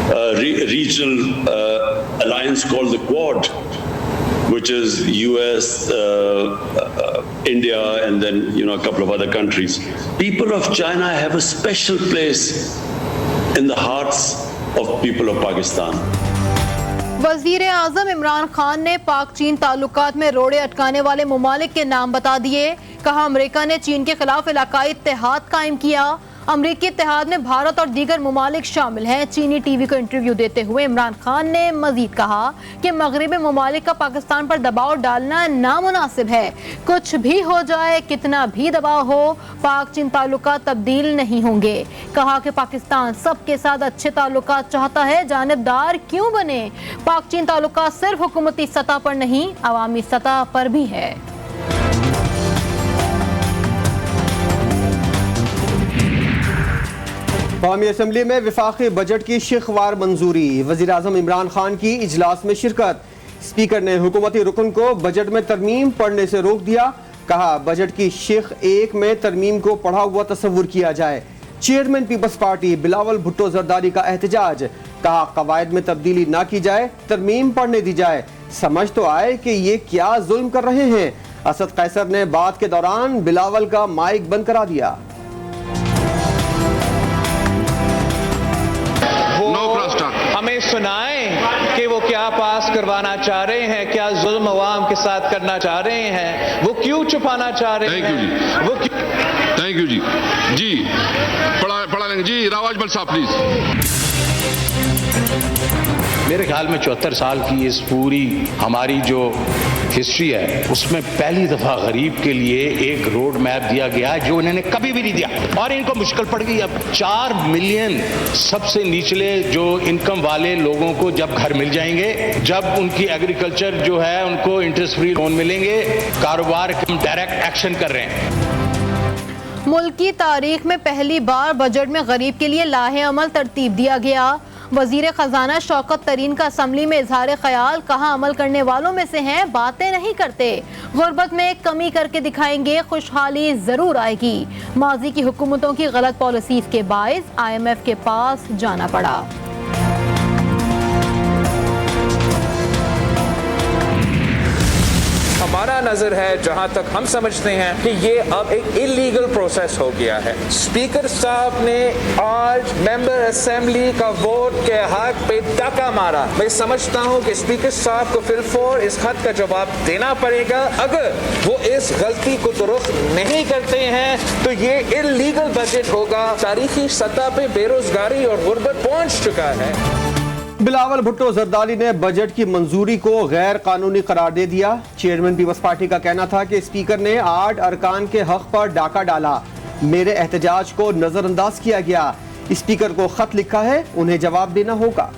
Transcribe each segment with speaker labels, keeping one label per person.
Speaker 1: regional alliance called the Quad, which is US, India, and then a couple of other countries. People of China have a special place in the hearts of people of Pakistan.
Speaker 2: वजीर आजम इमरान खान ने पाक चीन ताल्लुकात में रोड़े अटकाने वाले मुमालिक के नाम बता दिए। कहा अमेरिका ने चीन के खिलाफ इलाकाई इत्तेहाद कायम किया। अमरीकी इत्तेहाद में भारत और दीगर मुमालिक शामिल हैं। चीनी टीवी को इंटरव्यू देते हुए इमरान खान ने मजीद कहा कि मगरबी मुमालिक का पाकिस्तान पर दबाव डालना नामुनासिब है। कुछ भी हो जाए, कितना भी दबाव हो, पाक चीन ताल्लुकात तब्दील नहीं होंगे। कहा कि पाकिस्तान सबके साथ अच्छे ताल्लुकात चाहता है, जानिबदार क्यों बने। पाक चीन ताल्लुकात सिर्फ हुकूमती सतह पर नहीं, अवामी सतह पर भी है।
Speaker 3: कौमी असम्बली में विफाकी बजट की शिखवार मंजूरी। वज़ीर आज़म इमरान खान की इजलास में शिरकत। स्पीकर ने हुकूमती रुकन को बजट में तरमीम पढ़ने से रोक दिया। कहा बजट की शिख एक में तरमीम को पढ़ा हुआ तस्वुर किया जाए। चेयरमैन पीपल्स पार्टी बिलावल भुट्टो जरदारी का एहतजाज। कहा कवायद में तब्दीली ना की जाए, तरमीम पढ़ने दी जाए। समझ तो आए कि ये क्या जुल्म कर रहे हैं। असद कैसर ने बात के दौरान बिलावल का माइक बंद करा दिया।
Speaker 4: हमें सुनाएं कि वो क्या पास करवाना चाह रहे हैं, क्या जुल्म अवाम के साथ करना चाह रहे हैं, वो क्यों छुपाना चाह रहे हैं। वो
Speaker 5: थैंक यू जी। जी पढ़ा लेंगे जी। रावाजमल साहब प्लीज।
Speaker 4: मेरे ख्याल में 74 साल की इस पूरी हमारी जो हिस्ट्री है उसमें पहली दफा गरीब के लिए एक रोड मैप दिया गया है जो इन्होंने कभी भी नहीं दिया और इनको मुश्किल पड़ गई। अब 4 मिलियन सबसे निचले जो इनकम वाले लोगों को जब घर मिल जाएंगे, जब उनकी एग्रीकल्चर जो है उनको इंटरेस्ट फ्री लोन मिलेंगे, कारोबार हम डायरेक्ट एक्शन कर रहे हैं।
Speaker 2: मुल्क की तारीख में पहली बार बजट में गरीब के लिए लाहे अमल तरतीब दिया गया। वजीर खजाना शौकत तरीन का असम्बली में इजहार ख्याल। कहा अमल करने वालों में से हैं, बातें नहीं करते। गुर्बत में कमी करके दिखाएंगे, खुशहाली जरूर आएगी। माजी की हुकूमतों की गलत पॉलिसीज के बायस IMF के पास जाना पड़ा।
Speaker 6: हमारा नजर है, जहां तक हम समझते हैं कि ये अब एक इलीगल प्रोसेस हो गया है। स्पीकर साहब ने आज मेंबर असेंबली का वोट के हक पे डाका मारा। मैं समझता हूं कि स्पीकर साहब को फिलफौर इस खत का जवाब देना पड़ेगा। अगर वो इस गलती को दुरुस्त नहीं करते हैं तो ये इलीगल बजट होगा। तारीखी सतह पे बेरोजगारी और गुर्बत पहुंच चुका है।
Speaker 3: बिलावल भुट्टो जरदारी ने बजट की मंजूरी को गैर कानूनी करार दे दिया। चेयरमैन पीपल्स पार्टी का कहना था कि स्पीकर ने 8 अरकान के हक पर डाका डाला। मेरे एहतजाज को नजरअंदाज किया गया। स्पीकर को खत लिखा है, उन्हें जवाब देना होगा।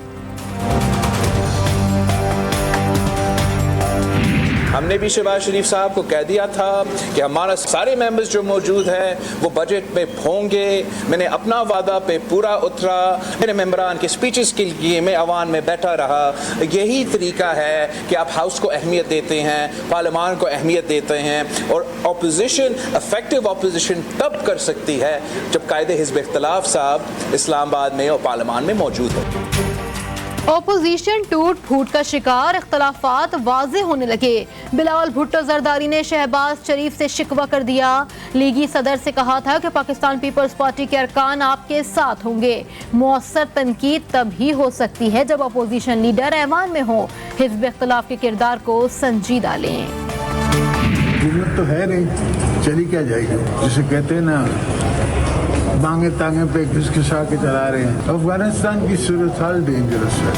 Speaker 6: हमने भी शहबाज शरीफ साहब को कह दिया था कि हमारा सारे मेंबर्स जो मौजूद हैं वो बजट में होंगे। मैंने अपना वादा पे पूरा उतरा। मेरे मेंबरान के स्पीचेस के लिए मैं अवान में बैठा रहा। यही तरीका है कि आप हाउस को अहमियत देते हैं, पार्लियामान को अहमियत देते हैं। और अपोजिशन, इफेक्टिव अपोजिशन तब कर सकती है जब कायदे हिज़्ब इख्तिलाफ साहब इस्लामाबाद में और पार्लियामान में मौजूद हो।
Speaker 2: ओपोजिशन टूट फूट का शिकार, इख्तलाफात वाज़ेह होने लगे। बिलावल भुट्टो जरदारी ने शहबाज शरीफ से शिकवा कर दिया। लीगी सदर से कहा था कि पाकिस्तान पीपल्स पार्टी के अरकान आपके साथ होंगे। मुअस्सर तनकीद तभी हो सकती है जब अपोजिशन लीडर ऐवान में हो। हिज़्ब इख्तिलाफ के किरदार को संजीदा लें।
Speaker 7: जरूरत तो है नहीं, चली क्या जाएगी। जिसे कहते हैं ना, मांगे तांगे पे घिसघिसा के चला रहे हैं। अफगानिस्तान की सूरत हाल डेंजरस है।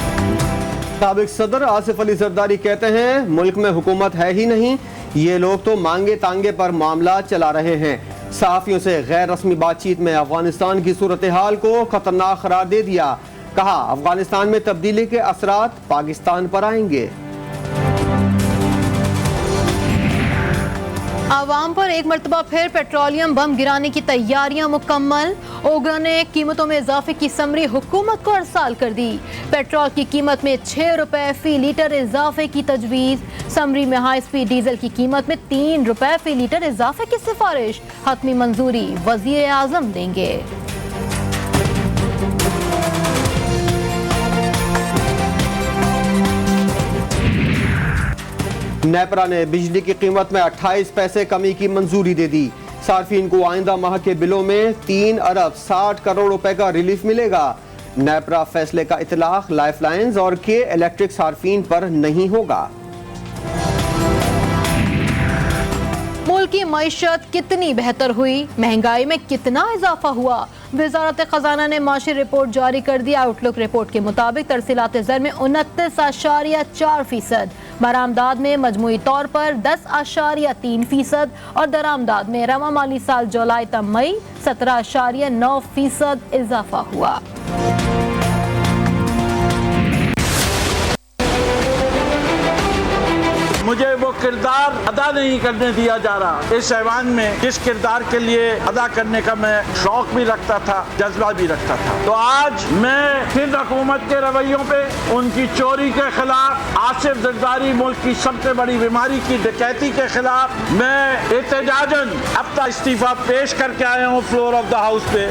Speaker 3: साबिक सदर आसिफ अली जरदारी कहते हैं मुल्क में हुकूमत है ही नहीं, ये लोग तो मांगे तांगे पर मामला चला रहे हैं। सहाफियों से गैर रस्मी बातचीत में अफगानिस्तान की सूरत हाल को खतरनाक करार दे दिया। कहा अफगानिस्तान में तब्दीली के असरात पाकिस्तान पर आएंगे।
Speaker 2: आवाम पर एक मरतबा फिर पेट्रोलियम बम गिराने की तैयारियां मुकम्मल। ओगरा ने कीमतों में इजाफे की समरी हुकूमत को अरसाल कर दी। पेट्रोल की कीमत में 6 रुपए फी लीटर इजाफे की तजवीज़। समरी में हाई स्पीड डीजल की कीमत में 3 रुपए फी लीटर इजाफे की सिफारिश। हतमी मंजूरी वजीर आजम देंगे।
Speaker 3: नेपरा ने बिजली की कीमत में 28 पैसे कमी की मंजूरी दे दी। सार्फिन को आइंदा माह के बिलों में 3 अरब 60 करोड़ रुपए का रिलीफ मिलेगा। नेपरा फैसले का इतलाक लाइफलाइंस और के इलेक्ट्रिक सार्फिन पर नहीं होगा।
Speaker 2: मुल्क की मईशत कितनी बेहतर हुई, महंगाई में कितना इजाफा हुआ। वजारत खजाना ने माशी रिपोर्ट जारी कर दी। आउटलुक रिपोर्ट के मुताबिक तरसीलात ज़र में 29.4%, बरामदाद में मजमूई तौर पर 10.3% और दरामदाद में रवा माली साल जुलाई तक मई 17.9% इजाफा हुआ।
Speaker 8: मुझे वो किरदार अदा नहीं करने दिया जा रहा। इस ऐवान में जिस किरदार के लिए अदा करने का मैं शौक भी रखता था, जज्बा भी रखता था, तो आज मैं सिंध हुकूमत के रवैयों पे, उनकी चोरी के खिलाफ, आसिफ जरदारी मुल्क की सबसे बड़ी बीमारी की डकैती के खिलाफ मैं एहतजाजन अपना इस्तीफा पेश करके आया हूँ फ्लोर ऑफ द हाउस पे।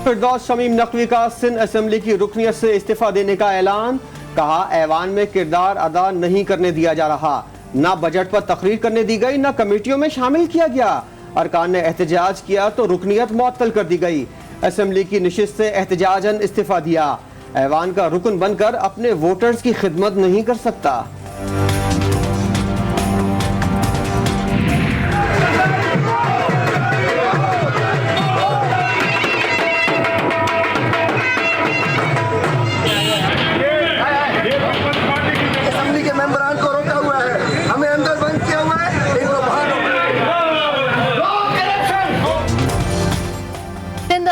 Speaker 3: फिरदौस शमीम नकवी का सिंध असेंबली की रुकनियत से इस्तीफा देने का ऐलान। कहा ऐवान में किरदार अदा नहीं करने दिया जा रहा, ना बजट पर तकरीर करने दी गई, ना कमेटियों में शामिल किया गया। अरकान ने एहतजाज किया तो रुकनियत मुअत्तल कर दी गई। असेंबली की नशिस्त से एहतजाजन इस्तीफा दिया। ऐवान का रुकन बनकर अपने वोटर्स की खिदमत नहीं कर सकता।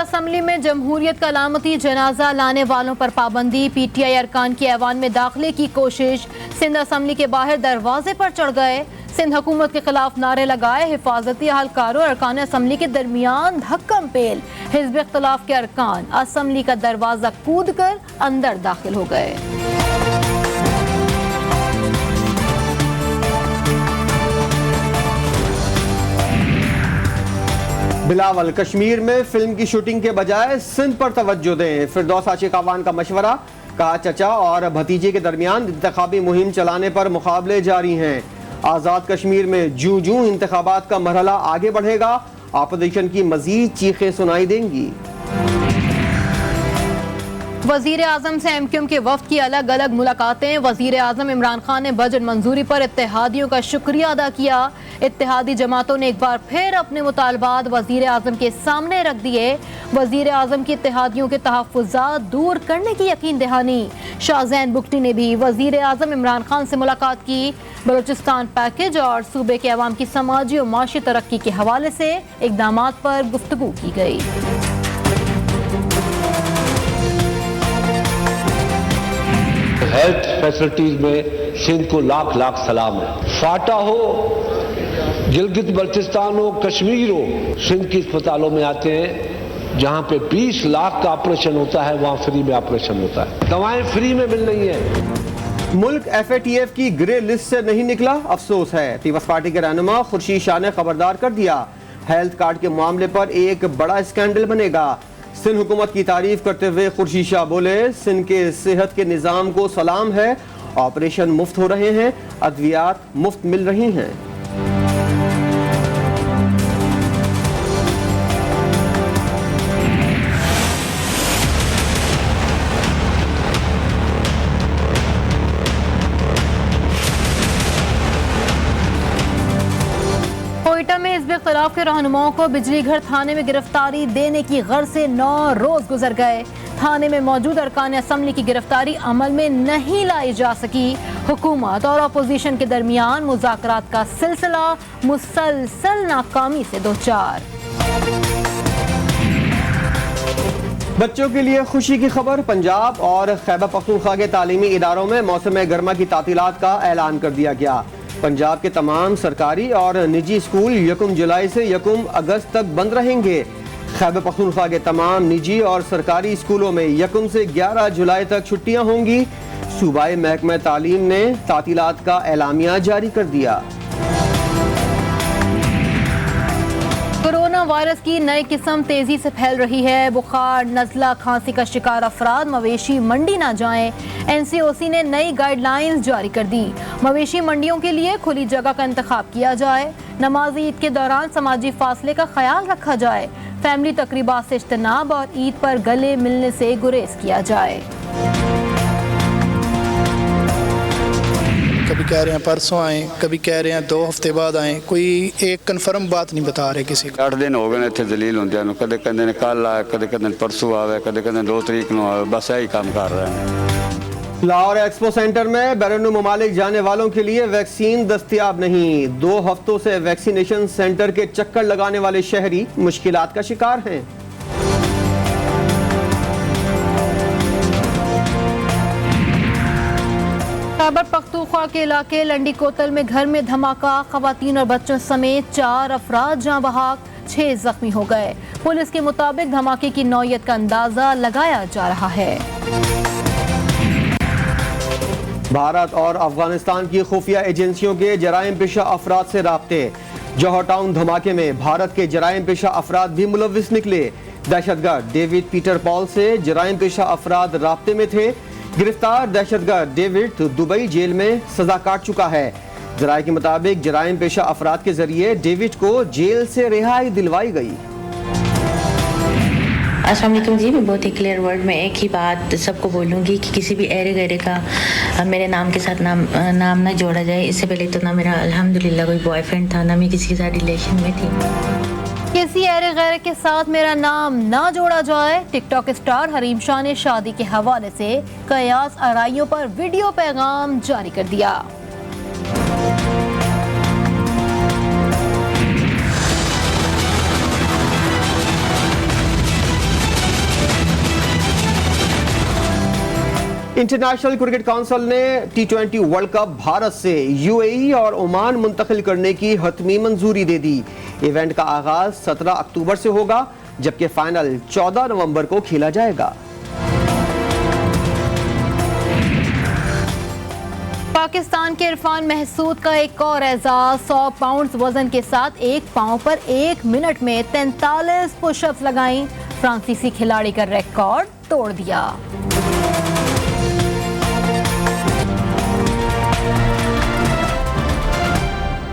Speaker 2: असेंबली में जमहूरियत का अलामती जनाजा लाने वालों पर पाबंदी। पीटीआई अरकान की ऐवान में दाखिले की कोशिश। सिंध असेंबली के बाहर दरवाजे पर चढ़ गए। सिंध हुकूमत के खिलाफ नारे लगाए। हिफाजती अहलकारों और अरकान असेंबली के दरमियान धक्कम पेल। हिज़्ब इख्तिलाफ के अरकान असेंबली का दरवाजा कूद कर अंदर दाखिल हो गए।
Speaker 3: बिलावल कश्मीर में फिल्म की शूटिंग के बजाय सिंध पर तवज्जो दें। फिरदौस आशिक अवान का मशवरा। कहा चचा और भतीजे के दरमियान इंतखाबी मुहिम चलाने पर मुकाबले जारी हैं। आज़ाद कश्मीर में जूं जूं इंतखाबात का मरहला आगे बढ़ेगा, अपोजिशन की मजीद चीखें सुनाई देंगी।
Speaker 2: वजीर आजम से एमक्यूएम के वफ्द की अलग अलग मुलाकातें। वजीर आजम इमरान खान ने बजट मंजूरी पर इत्तेहादियों का शुक्रिया अदा किया। इत्तेहादी जमातों ने एक बार फिर अपने मुतालबात वजीर आजम के सामने रख दिए। वजीर आजम की इत्तेहादियों के तहफ़्फ़ुज़ात दूर करने की यकीन दहानी। शाहजैन बुगटी ने भी वजीर आजम इमरान खान से मुलाकात की। बलूचिस्तान पैकेज और सूबे के अवाम की समाजी और माशी तरक्की के हवाले से इक़दामात पर गुफ्तगू की गई।
Speaker 9: हेल्थ फैसिलिटीज में सिंध को लाख लाख सलाम है। फाटा हो, गिलगित बल्तिस्तान हो, कश्मीर हो, सिंध के अस्पतालों में आते हैं जहां पे 20 लाख का ऑपरेशन होता है, वहां फ्री में ऑपरेशन होता है। दवाएं फ्री में मिल रही हैं।
Speaker 3: मुल्क FATF की ग्रे लिस्ट से नहीं निकला, अफसोस है। पीपल्स पार्टी के रहनुमा खुर्शीद शाह ने खबरदार कर दिया। हेल्थ कार्ड के मामले पर एक बड़ा स्कैंडल बनेगा। सिंध हुकूमत की तारीफ करते हुए खुर्शीद शाह बोले, सिंध के सेहत के निज़ाम को सलाम है। ऑपरेशन मुफ्त हो रहे हैं, अद्वियात मुफ्त मिल रही हैं।
Speaker 2: कोयटा में हिज़्ब इख्तिलाफ के रहनुमाओं को बिजली घर थाने में गिरफ्तारी देने की गर्ज से 9 रोज गुजर गए। थाने में मौजूद अरकान असेंबली की गिरफ्तारी अमल में नहीं लाई जा सकी। हुकूमत और अपोजिशन के दरमियान मुज़ाकरात का सिलसिला मुसलसल नाकामी से दो चार।
Speaker 3: बच्चों के लिए खुशी की खबर। पंजाब और खैबर पख्तूनख्वा के तालीमी इदारों में मौसम गर्मा की तातीलात का ऐलान कर दिया गया। पंजाब के तमाम सरकारी और निजी स्कूल 1 जुलाई से 1 अगस्त तक बंद रहेंगे। खैबर पख्तूनख्वा के तमाम निजी और सरकारी स्कूलों में 1 से 11 जुलाई तक छुट्टियां होंगी। सूबाई महकमा तालीम ने तातीलात का एलामिया जारी कर दिया।
Speaker 2: कोरोना वायरस की नई किस्म तेजी से फैल रही है। बुखार, नज़ला, खांसी का शिकार अफराद मवेशी मंडी ना जाएं। NCOC ने नई गाइडलाइंस जारी कर दी। मवेशी मंडियों के लिए खुली जगह का इंतखाब किया जाए। नमाज ईद के दौरान समाजी फासले का ख्याल रखा जाए। फैमिली तकरीबात से इज्तनाब और ईद पर गले मिलने से गुरेज किया जाए।
Speaker 10: कभी कह रहे हैं परसों आए, कभी कह रहे हैं 2 हफ्ते बाद आए, कोई एक कन्फर्म बात नहीं बता रहे किसी को।
Speaker 1: 8 दिन हो गए इतने दलील होंगे, कदे कहते ने कल आए, कदे कहते परसों आवे, कदे कहते 2 तरीक को आवे, बस यही काम कर रहे हैं।
Speaker 3: लाहौर एक्सपो सेंटर में बैरून ममालिक जाने वालों के लिए वैक्सीन दस्तयाब नहीं। 2 हफ्तों से वैक्सीनेशन सेंटर के चक्कर लगाने वाले शहरी मुश्किलात का शिकार हैं।
Speaker 2: खैबर पख्तूनख्वा के इलाके लंडी कोतल में घर में धमाका, खवातीन और बच्चों समेत 4 अफराद जाँ बहक, 6 जख्मी हो गए। पुलिस के मुताबिक धमाके की नौयत का अंदाजा लगाया जा रहा है।
Speaker 3: भारत और अफगानिस्तान की खुफिया एजेंसियों के जराइम पेशा अफराद से राब्ते। जौहर टाउन धमाके में भारत के जराइम पेशा अफराद भी मुलव्विस निकले। दहशतगर्द डेविड पीटर पॉल से जराइम पेशा अफराद राब्ते में थे। गिरफ्तार दहशतगर्द डेविड दुबई जेल में सजा काट चुका है। जराये के मुताबिक जराइम पेशा अफराद के जरिए डेविड को जेल से रिहाई दिलवाई गई।
Speaker 11: अस्सलाम वालेकुम जी, मैं बहुत ही क्लियर वर्ड में एक ही बात सबको बोलूँगी कि किसी भी एरे गैरे का मेरे नाम के साथ नाम ना जोड़ा जाए। इससे पहले तो ना मेरा अल्हम्दुलिल्लाह कोई बॉयफ्रेंड था, ना मैं किसी के साथ रिलेशन में थी।
Speaker 2: किसी एरे गैर के साथ मेरा नाम ना जोड़ा जाए। टिकटॉक स्टार हरीम शाह ने शादी के हवाले से कयास आराइयों पर वीडियो पैगाम जारी कर दिया।
Speaker 3: इंटरनेशनल क्रिकेट काउंसिल ने T20 वर्ल्ड कप भारत से UAE और ओमान मुंतकिल करने की हतमी मंजूरी दे दी। इवेंट का आगाज 17 अक्टूबर से होगा, जबकि फाइनल 14 नवंबर को खेला जाएगा।
Speaker 2: पाकिस्तान के इरफान महसूद का एक और एजाज, 100 पाउंड वजन के साथ एक पांव पर 1 मिनट में 43 पुशअप्स लगाई। फ्रांसीसी खिलाड़ी का रिकॉर्ड तोड़ दिया।